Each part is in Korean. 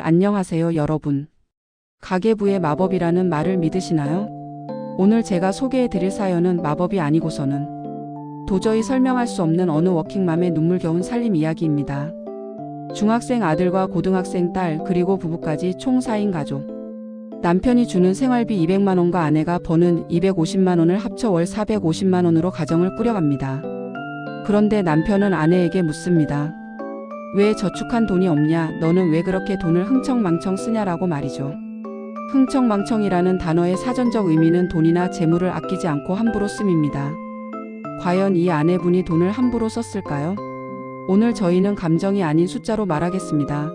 안녕하세요, 여러분. 가계부의 마법이라는 말을 믿으시나요? 오늘 제가 소개해 드릴 사연은 마법이 아니고서는 도저히 설명할 수 없는 어느 워킹맘의 눈물겨운 살림 이야기입니다. 중학생 아들과 고등학생 딸 그리고 부부까지 총 4인 가족. 남편이 주는 생활비 200만 원과 아내가 버는 250만 원을 합쳐 월 450만 원으로 가정을 꾸려갑니다. 그런데 남편은 아내에게 묻습니다. 왜 저축한 돈이 없냐? 너는 왜 그렇게 돈을 흥청망청 쓰냐라고 말이죠. 흥청망청이라는 단어의 사전적 의미는 돈이나 재물을 아끼지 않고 함부로 씀입니다. 과연 이 아내분이 돈을 함부로 썼을까요? 오늘 저희는 감정이 아닌 숫자로 말하겠습니다.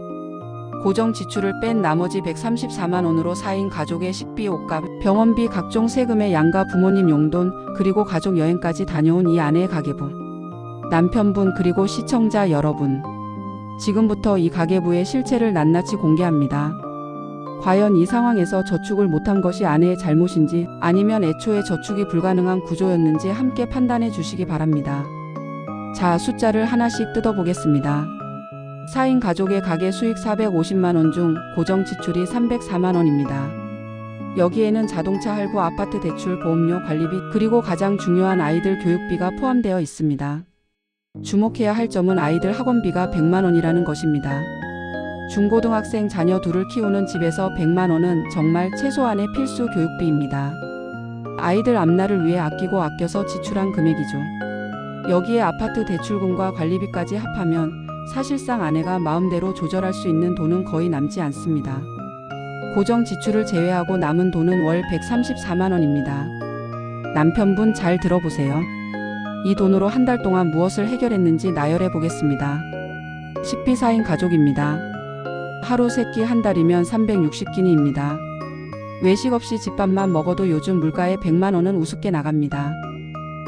고정 지출을 뺀 나머지 134만 원으로 4인 가족의 식비, 옷값, 병원비, 각종 세금의 양가 부모님 용돈, 그리고 가족 여행까지 다녀온 이 아내의 가계부. 남편분 그리고 시청자 여러분. 지금부터 이 가계부의 실체를 낱낱이 공개합니다. 과연 이 상황에서 저축을 못한 것이 아내의 잘못인지 아니면 애초에 저축이 불가능한 구조였는지 함께 판단해 주시기 바랍니다. 자, 숫자를 하나씩 뜯어보겠습니다. 4인 가족의 가계 수익 450만 원 중 고정 지출이 304만 원입니다. 여기에는 자동차 할부, 아파트 대출, 보험료, 관리비, 그리고 가장 중요한 아이들 교육비가 포함되어 있습니다. 주목해야 할 점은 아이들 학원비가 100만 원이라는 것입니다. 중고등학생 자녀 둘을 키우는 집에서 100만 원은 정말 최소한의 필수 교육비입니다. 아이들 앞날을 위해 아껴서 지출한 금액이죠. 여기에 아파트 대출금과 관리비까지 합하면 사실상 아내가 마음대로 조절할 수 있는 돈은 거의 남지 않습니다. 고정 지출을 제외하고 남은 돈은 월 134만 원입니다. 남편분 잘 들어보세요. 이 돈으로 한 달 동안 무엇을 해결했는지 나열해 보겠습니다. 식비 4인 가족입니다. 하루 3끼 한 달이면 360끼니입니다. 외식 없이 집밥만 먹어도 요즘 물가에 100만 원은 우습게 나갑니다.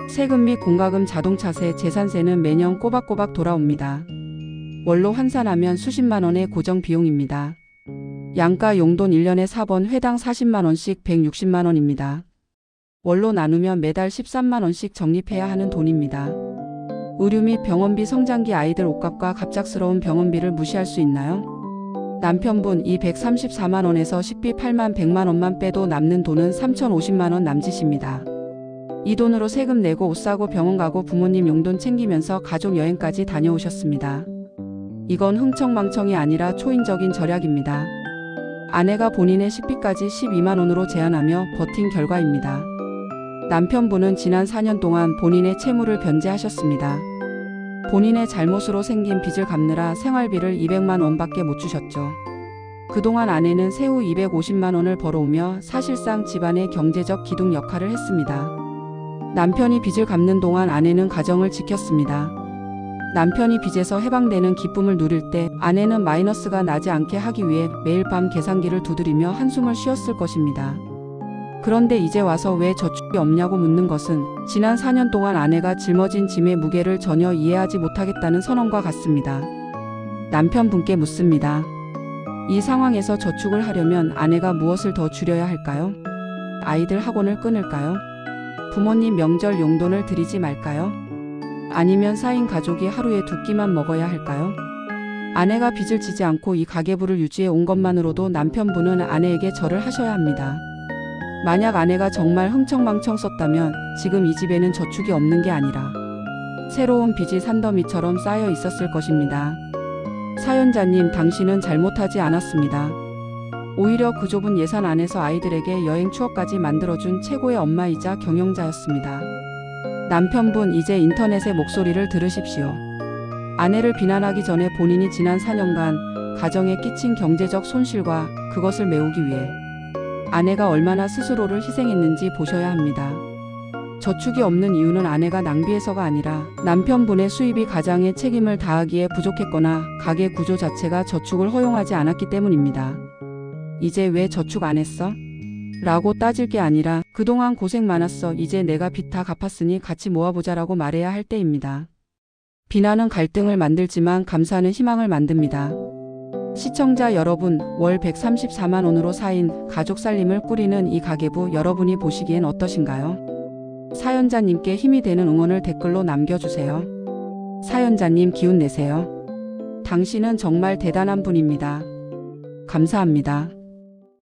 세금 및 공과금, 자동차세, 재산세는 매년 꼬박꼬박 돌아옵니다. 월로 환산하면 수십만 원의 고정 비용입니다. 양가 용돈 1년에 4번 회당 40만 원씩 160만 원입니다. 월로 나누면 매달 13만 원씩 적립해야 하는 돈입니다. 의류 및 병원비, 성장기 아이들 옷값과 갑작스러운 병원비를 무시할 수 있나요? 남편분, 이 134만 원에서 식비 8만 100만 원만 빼도 남는 돈은 3,050만 원 남짓입니다. 이 돈으로 세금 내고 옷 사고 병원 가고 부모님 용돈 챙기면서 가족 여행까지 다녀오셨습니다. 이건 흥청망청이 아니라 초인적인 절약입니다. 아내가 본인의 식비까지 12만 원으로 제한하며 버틴 결과입니다. 남편분은 지난 4년 동안 본인의 채무를 변제하셨습니다. 본인의 잘못으로 생긴 빚을 갚느라 생활비를 200만 원밖에 못 주셨죠. 그동안 아내는 세후 250만 원을 벌어오며 사실상 집안의 경제적 기둥 역할을 했습니다. 남편이 빚을 갚는 동안 아내는 가정을 지켰습니다. 남편이 빚에서 해방되는 기쁨을 누릴 때 아내는 마이너스가 나지 않게 하기 위해 매일 밤 계산기를 두드리며 한숨을 쉬었을 것입니다. 그런데 이제 와서 왜 저축이 없냐고 묻는 것은 지난 4년 동안 아내가 짊어진 짐의 무게를 전혀 이해하지 못하겠다는 선언과 같습니다. 남편분께 묻습니다. 이 상황에서 저축을 하려면 아내가 무엇을 더 줄여야 할까요? 아이들 학원을 끊을까요? 부모님 명절 용돈을 드리지 말까요? 아니면 4인 가족이 하루에 2끼만 먹어야 할까요? 아내가 빚을 지지 않고 이 가계부를 유지해 온 것만으로도 남편분은 아내에게 절을 하셔야 합니다. 만약 아내가 정말 흥청망청 썼다면 지금 이 집에는 저축이 없는 게 아니라 새로운 빚이 산더미처럼 쌓여 있었을 것입니다. 사연자님, 당신은 잘못하지 않았습니다. 오히려 그 좁은 예산 안에서 아이들에게 여행 추억까지 만들어준 최고의 엄마이자 경영자였습니다. 남편분, 이제 인터넷의 목소리를 들으십시오. 아내를 비난하기 전에 본인이 지난 4년간 가정에 끼친 경제적 손실과 그것을 메우기 위해 아내가 얼마나 스스로를 희생했는지 보셔야 합니다. 저축이 없는 이유는 아내가 낭비해서가 아니라 남편분의 수입이 가장의 책임을 다하기에 부족했거나 가계 구조 자체가 저축을 허용하지 않았기 때문입니다. 이제 왜 저축 안 했어? 라고 따질 게 아니라 그동안 고생 많았어. 이제 내가 빚 다 갚았으니 같이 모아보자라고 말해야 할 때입니다. 비난은 갈등을 만들지만 감사는 희망을 만듭니다. 시청자 여러분, 월 134만 원으로 4인 가족 살림을 꾸리는 이 가계부 여러분이 보시기엔 어떠신가요? 사연자님께 힘이 되는 응원을 댓글로 남겨주세요. 사연자님, 기운 내세요. 당신은 정말 대단한 분입니다. 감사합니다.